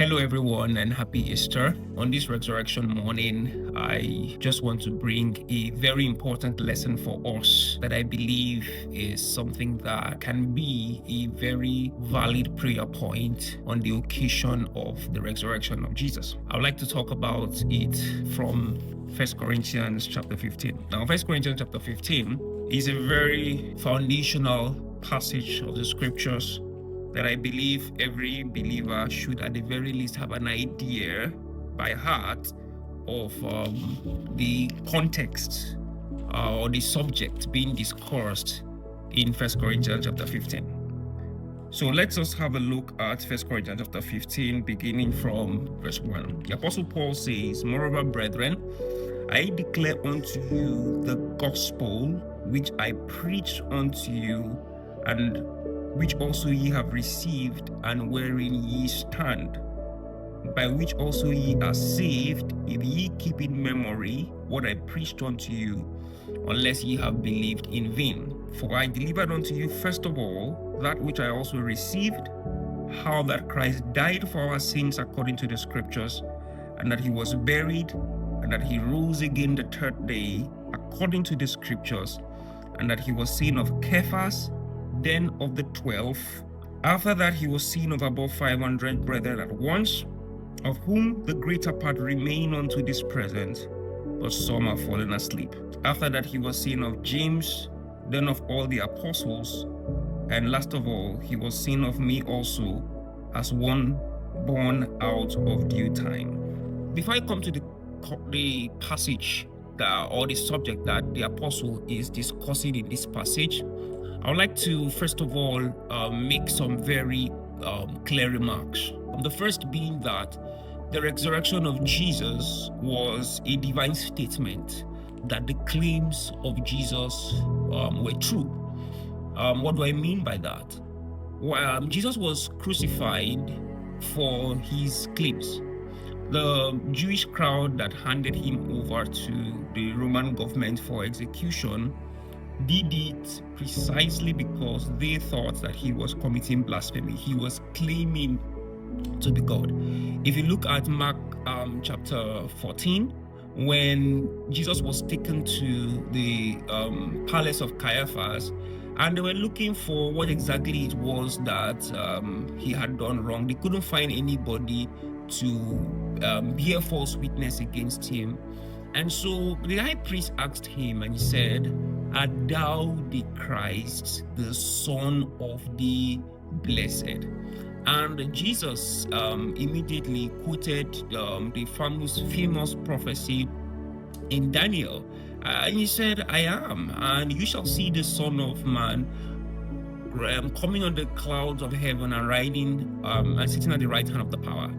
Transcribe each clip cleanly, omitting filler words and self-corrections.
Hello, everyone, and happy Easter. On this resurrection morning, I just want to bring a very important lesson for us that I believe is something that can be a very valid prayer point on the occasion of the resurrection of Jesus. I would like to talk about it from 1 Corinthians chapter 15. Now, 1 Corinthians chapter 15 is a very foundational passage of the scriptures that I believe every believer should at the very least have an idea by heart of the context or the subject being discussed in 1 Corinthians chapter 15. So let us have a look at 1 Corinthians chapter 15, beginning from verse 1. The Apostle Paul says, "Moreover, brethren, I declare unto you the gospel which I preached unto you, and which also ye have received, and wherein ye stand, by which also ye are saved, if ye keep in memory what I preached unto you, unless ye have believed in vain. For I delivered unto you first of all that which I also received, how that Christ died for our sins according to the scriptures, and that he was buried, and that he rose again the third day according to the scriptures, and that he was seen of Cephas, then of the 12. After that he was seen of above 500 brethren at once, of whom the greater part remain unto this present, but some are fallen asleep. After that he was seen of James, then of all the apostles, and last of all he was seen of me also, as one born out of due time." Before I come to the passage or the subject that the apostle is discussing in this passage, I would like to first of all make some very clear remarks. The first being that the resurrection of Jesus was a divine statement that the claims of Jesus were true. What do I mean by that? Well, Jesus was crucified for his claims. The Jewish crowd that handed him over to the Roman government for execution did it precisely because they thought that he was committing blasphemy. He was claiming to be God. If you look at Mark chapter 14, when Jesus was taken to the palace of Caiaphas, and they were looking for what exactly it was that he had done wrong, they couldn't find anybody to bear false witness against him. And so the high priest asked him, and he said, "Art thou the Christ, the Son of the Blessed?" And Jesus immediately quoted the famous prophecy in Daniel. And he said, "I am, and you shall see the Son of Man coming on the clouds of heaven and riding and sitting at the right hand of the power."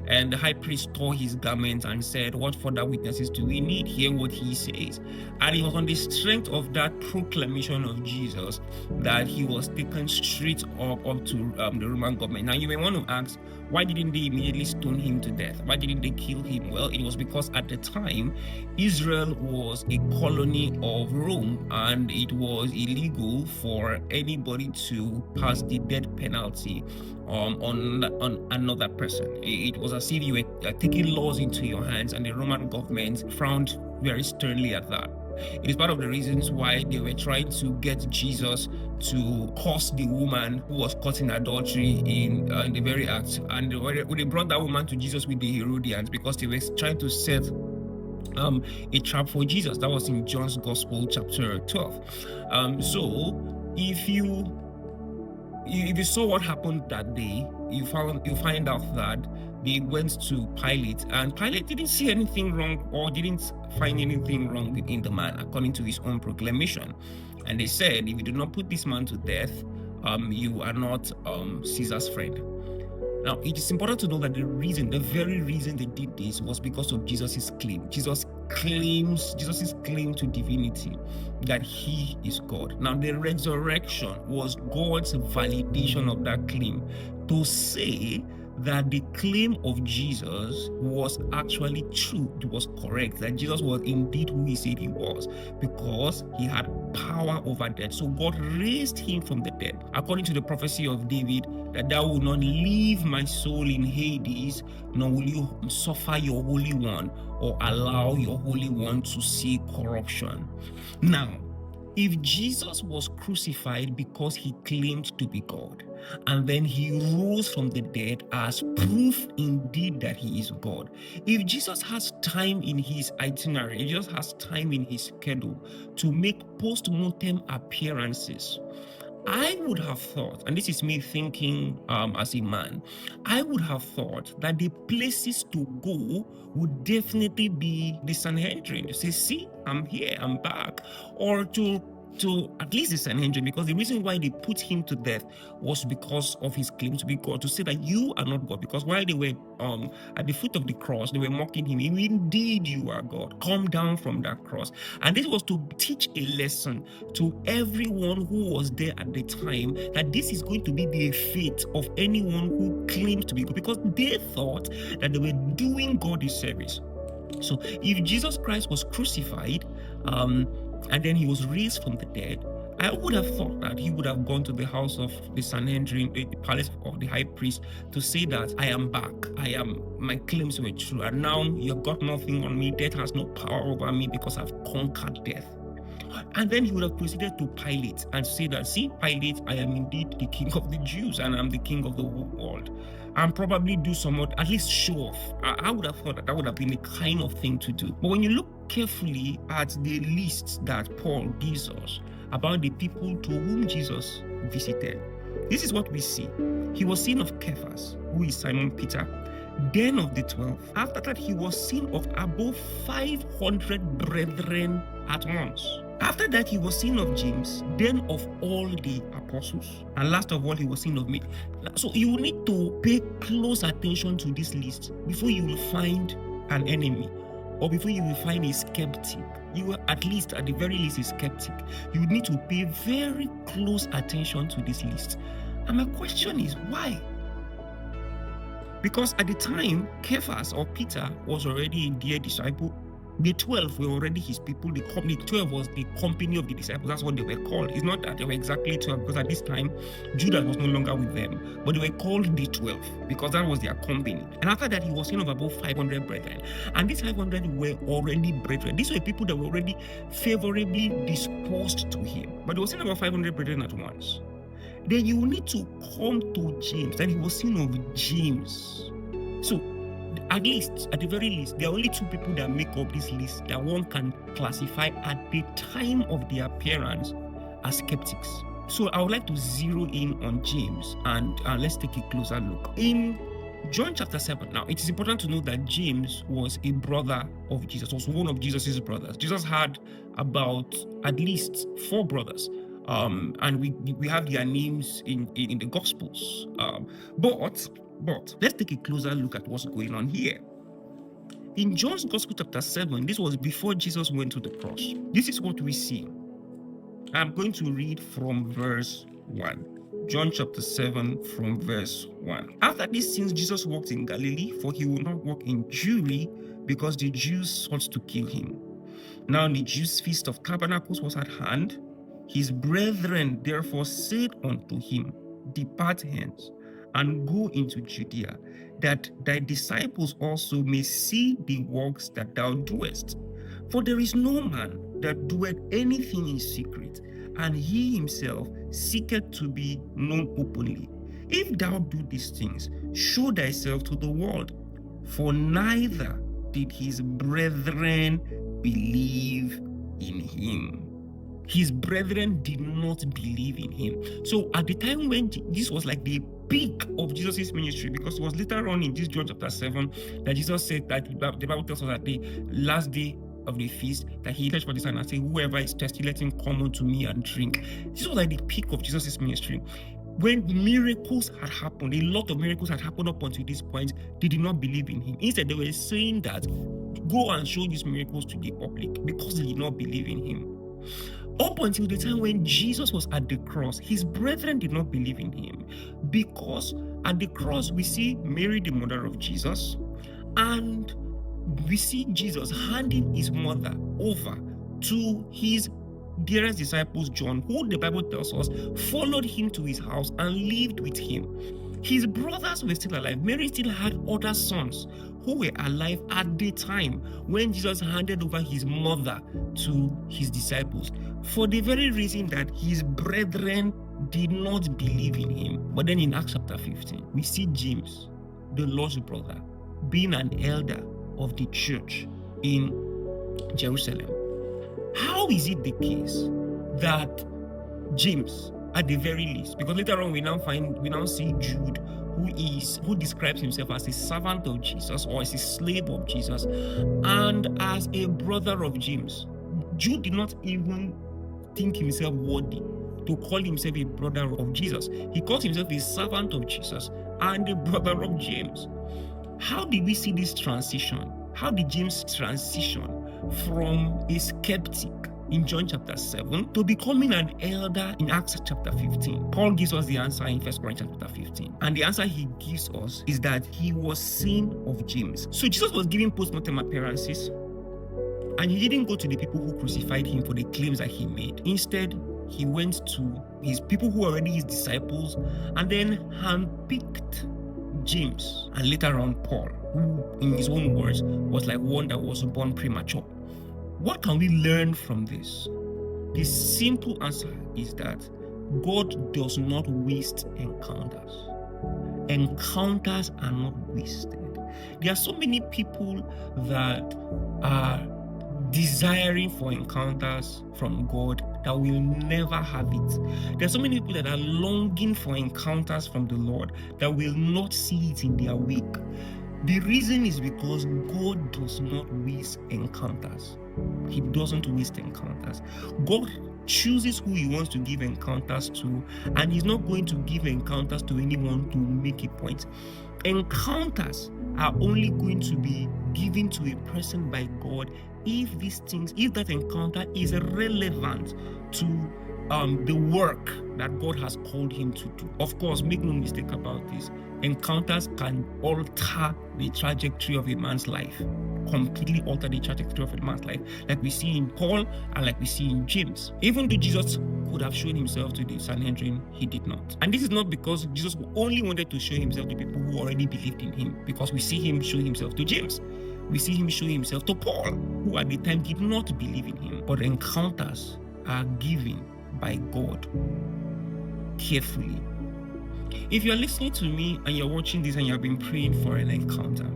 And the high priest tore his garment and said, "What further witnesses do we need? Hear what he says." And it was on the strength of that proclamation of Jesus that he was taken straight up to the Roman government. Now you may want to ask, why didn't they immediately stone him to death? Why didn't they kill him? Well, it was because at the time, Israel was a colony of Rome, and it was illegal for anybody to pass the death penalty on another person. It was as if you were taking laws into your hands, and the Roman government frowned very sternly at that. It is part of the reasons why they were trying to get Jesus to curse the woman who was caught in adultery in the very act. And they brought that woman to Jesus with the Herodians because they were trying to set a trap for Jesus. That was in John's Gospel, chapter 12. So if you saw what happened that day, you find out that they went to Pilate, and Pilate didn't see anything wrong or didn't find anything wrong in the man according to his own proclamation. And they said, "If you do not put this man to death, you are not Caesar's friend." Now, it is important to know that the very reason they did this was because of Jesus' claim. Jesus' claim to divinity, that he is God. Now, the resurrection was God's validation of that claim to say that the claim of Jesus was actually true, it was correct, that Jesus was indeed who he said he was, because he had power over death. So God raised him from the dead, according to the prophecy of David, that thou will not leave my soul in Hades, nor will you suffer your Holy One, or allow your Holy One to see corruption. Now, if Jesus was crucified because he claimed to be God, and then he rose from the dead as proof indeed that he is God, if Jesus has time in his itinerary, if Jesus has time in his schedule to make post-mortem appearances, I would have thought, and this is me thinking as a man, I would have thought that the places to go would definitely be the Sanhedrin to say, see, I'm here, I'm back, or to at least the Sanhedrin, because the reason why they put him to death was because of his claim to be God, to say that you are not God, because while they were at the foot of the cross, they were mocking him. Indeed, you are God. Come down from that cross. And this was to teach a lesson to everyone who was there at the time, that this is going to be the fate of anyone who claims to be God, because they thought that they were doing God a service. So if Jesus Christ was crucified, and then he was raised from the dead, I would have thought that he would have gone to the house of the Sanhedrin, the palace of the high priest, to say that I am back, my claims were true, and now you've got nothing on me, death has no power over me because I've conquered death. And then he would have proceeded to Pilate and say that, see, Pilate, I am indeed the king of the Jews, and I'm the king of the whole world. And probably do somewhat, at least show off. I would have thought that would have been the kind of thing to do. But when you look carefully at the list that Paul gives us about the people to whom Jesus visited, this is what we see. He was seen of Cephas, who is Simon Peter, then of the 12. After that, he was seen of above 500 brethren at once. After that, he was seen of James, then of all the apostles, and last of all, he was seen of me. So you need to pay close attention to this list before you will find an enemy, or before you will find a skeptic. You will, at least, at the very least, a skeptic. You need to pay very close attention to this list. And my question is, why? Because at the time, Cephas or Peter was already a dear disciple. The 12 were already his people. The 12 was the company of the disciples. That's what they were called. It's not that they were exactly 12, because at this time, Judas was no longer with them. But they were called the 12 because that was their company. And after that, he was seen of about 500 brethren. And these 500 were already brethren. These were people that were already favorably disposed to him. But they were seen about 500 brethren at once. Then you need to come to James. Then he was seen of James. So, at least, at the very least, there are only two people that make up this list that one can classify at the time of their appearance as skeptics. So I would like to zero in on James, and let's take a closer look. In John chapter 7, now it is important to know that James was a brother of Jesus, was one of Jesus' brothers. Jesus had about at least 4 brothers. And we have their names in the Gospels. But let's take a closer look at what's going on here. In John's Gospel chapter 7, this was before Jesus went to the cross. This is what we see. I'm going to read from verse 1. John chapter 7 from verse 1. After these things, Jesus walked in Galilee, for he would not walk in Jewry, because the Jews sought to kill him. Now the Jews' feast of tabernacles was at hand. His brethren therefore said unto him, Depart hence, and go into Judea, that thy disciples also may see the works that thou doest. For there is no man that doeth anything in secret, and he himself seeketh to be known openly. If thou do these things, show thyself to the world. For neither did his brethren believe in him. His brethren did not believe in him. So at the time when this was like the peak of Jesus' ministry, because it was later on in this John chapter 7 that Jesus said that the Bible tells us that the last day of the feast, that he touched for this and said, whoever is thirsty, let him come unto me and drink. This was like the peak of Jesus' ministry. When miracles had happened, a lot of miracles had happened up until this point, they did not believe in him. Instead, they were saying that, go and show these miracles to the public, because they did not believe in him. Up until the time when Jesus was at the cross, his brethren did not believe in him, because At the cross, we see Mary, the mother of Jesus, and we see Jesus handing his mother over to his dearest disciples, John, who the Bible tells us followed him to his house and lived with him. His brothers were still alive. Mary still had other sons who were alive at the time when Jesus handed over his mother to his disciples, for the very reason that his brethren did not believe in him. But then in Acts chapter 15, we see James, the lost brother, being an elder of the church in Jerusalem. How is it the case that James, at the very least, because later on we now see Jude, who describes himself as a servant of Jesus or as a slave of Jesus, and as a brother of James. Jude did not even think himself worthy to call himself a brother of Jesus. He calls himself a servant of Jesus and a brother of James. How did we see this transition? How did James transition from a skeptic in John chapter 7 to becoming an elder in Acts chapter 15? Paul gives us the answer in 1 Corinthians chapter 15. And the answer he gives us is that he was seen of James. So Jesus was giving post-mortem appearances, and he didn't go to the people who crucified him for the claims that he made. Instead, he went to his people who were already his disciples, and then handpicked James, and later on Paul, who in his own words was like one that was born premature. What can we learn from this? The simple answer is that God does not waste encounters. Encounters are not wasted. There are so many people that are desiring for encounters from God that will never have it. There are so many people that are longing for encounters from the Lord that will not see it in their wake. The reason is because God does not waste encounters. He doesn't waste encounters. God chooses who he wants to give encounters to, and he's not going to give encounters to anyone to make a point. Encounters are only going to be given to a person by God if that encounter is relevant to the work that God has called him to do. Of course, make no mistake about this, encounters can alter the trajectory of a man's life, completely alter the trajectory of a man's life, like we see in Paul and like we see in James. Even though Jesus could have shown himself to the Sanhedrin, he did not. And this is not because Jesus only wanted to show himself to people who already believed in him, because we see him show himself to James. We see him show himself to Paul, who at the time did not believe in him. But encounters are given by God carefully. If you're listening to me and you're watching this and you've been praying for an encounter,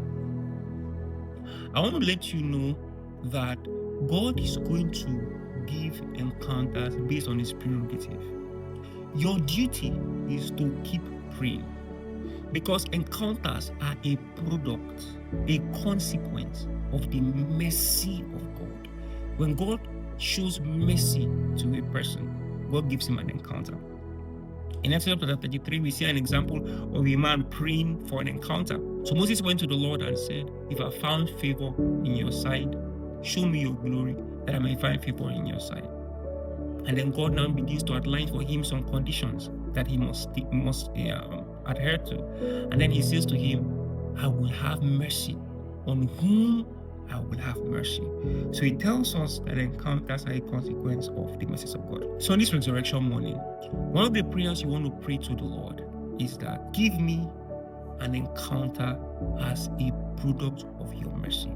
I want to let you know that God is going to give encounters based on his prerogative. Your duty is to keep praying, because encounters are a product, a consequence of the mercy of God. When God shows mercy to a person, God gives him an encounter. In Exodus chapter 33, we see an example of a man praying for an encounter. So Moses went to the Lord and said, "If I found favor in your sight, show me your glory, that I may find favor in your sight." And then God now begins to outline for him some conditions that he must adhere to. And then he says to him, "I will have mercy on whom I will have mercy." So he tells us that encounters are a consequence of the mercies of God. So on this resurrection morning, one of the prayers you want to pray to the Lord is that, give me an encounter as a product of your mercy.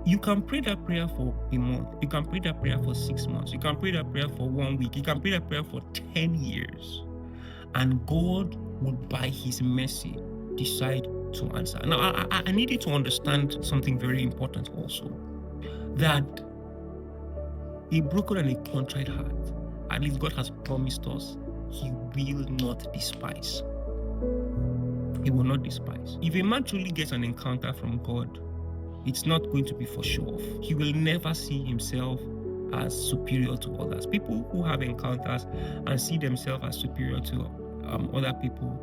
You can pray that prayer for a month. You can pray that prayer for 6 months. You can pray that prayer for 1 week. You can pray that prayer for 10 years. And God will, by his mercy, decide to answer. Now, I need you to understand something very important also. That a broken and a contrite heart, at least God has promised us, he will not despise. He will not despise. If a man truly gets an encounter from God, it's not going to be for show off. He will never see himself as superior to others. People who have encounters and see themselves as superior to other people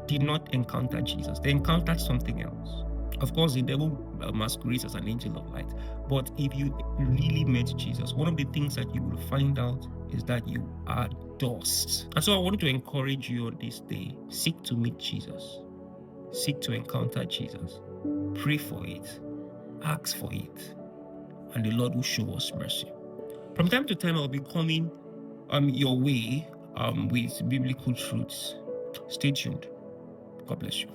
did not encounter Jesus. They encountered something else. Of course, the devil masquerades as an angel of light. But if you really met Jesus, one of the things that you will find out is that you are dust. And so I want to encourage you on this day, seek to meet Jesus. seek to encounter Jesus. Pray for it. Ask for it. And the Lord will show us mercy. From time to time, I'll be coming your way with biblical truths. Stay tuned. God bless you.